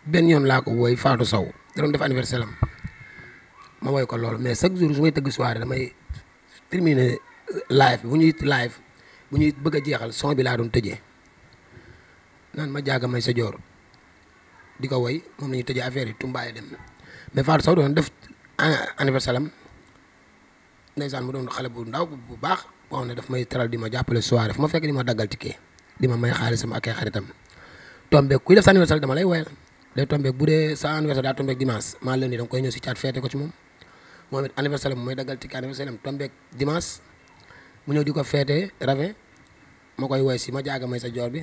benn yoon laa ko wooy Fatou Sow da doon def anniversaire am ma woy ko loolu mais chaque jour su may tëgg soirée damay terminer live bu ñuy bëgg a jeexal son bi laa doon tëjee naan ma jaaga may sa joor di ko woy moom la ñuy tëjee affaire yi tumbaay dem mais Fatou Sow doon def anniversaire am ndeysaan mu doon xale bu ndaw bu baax boo xam ne daf may teral di ma jàppale soirée fu ma fekk di ma daggal ticket di ma may xaalisam ak ay xaritam tombeek kuy def sa anniversaire dama lay woyal day tombeek bu dee sa anniversaire daa tombeek dimanche maa leen di danga koy ñëw si caat feete ko ci moom it anniversaire am mooy daggal ticket anniversaire am tombeek dimanche mu ñëw di ko feete ravin ma koy woy si ma jaaga may sa joor bi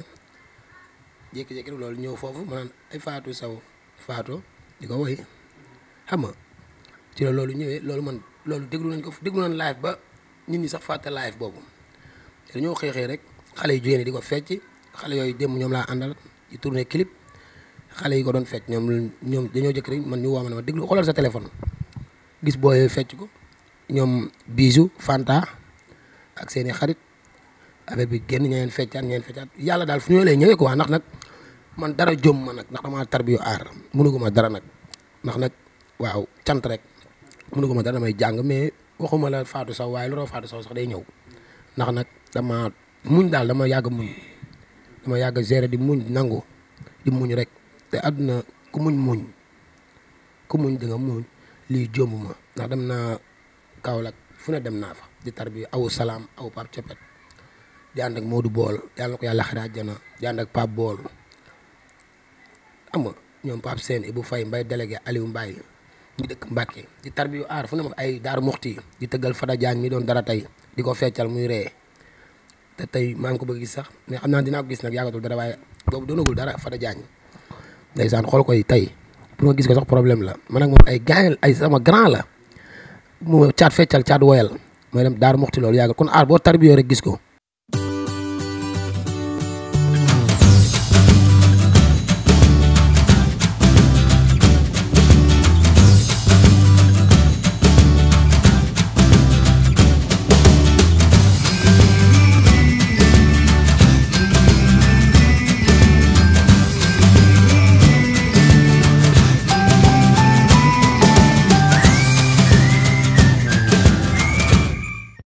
jékki-jékki loolu ñëw foofu ma naan ay Fatou Sow Fatou di ko woy xam nga ci la loolu ñëwee loolu man loolu déglu nañ live ba nit ñi sax fàtte live boobu dañoo xëy rek xale yu jigéen yi di ko fecc xale yooyu démb ñoom laa àndal di tourner clip xale yi ko doon fecc ñoom dañoo jëkk rek man ñu woo ma déglu xoolal sa téléphone gis booyee fecc ko ñoom Bijou Fanta ak seeni xarit affaire bi génn ñeneen feccaat yàlla daal fu ñoo lay ñëwee quoi ndax nag man dara jom ma nag ndax damaa tarbiyu aar mënuguma dara nag ndax nag waaw cant rek mënuguma dara damay jàng mais waxuma la Fatou Sow waaye loroo Fatou Sow sax day ñëw ndax nag dama muñ daal dama yàgg muñ dama yàgg gérer di muñ nangu di muñ rek te àdduna ku muñ di nga muñ lii jomb ma ndax dem naa Kaolack fu ne dem naa fa di tarbiyu aw salaam aw Pape Cepet di ànd ak Modou Bool yàlla na ko yàlla xare àjjana di ànd ak Pape Bool am nga ñoom Pape Sène Ibou Faye Mbaye délégué Aliou Mbaye ñu dëkk Mbacke di tarbiyu aar fu ne ma ay Daaru Muxti di tëggal Fada Diagne mi doon dara tey di ko feccal muy ree te tey maa ngi ko bëgg gis sax mais xam naa dinaa ko gis nag yàggatul dara waaye boobu doonagul dara Fada Diagne ndeysaan xool koy tey pour ma gis ko sax problème la man ak moom ay gaañal ay sama grand la mu caat feccal caat woyal mooy dem Daaru Muxti loolu yàgg kon aar boo tarbiyoo rek gis ko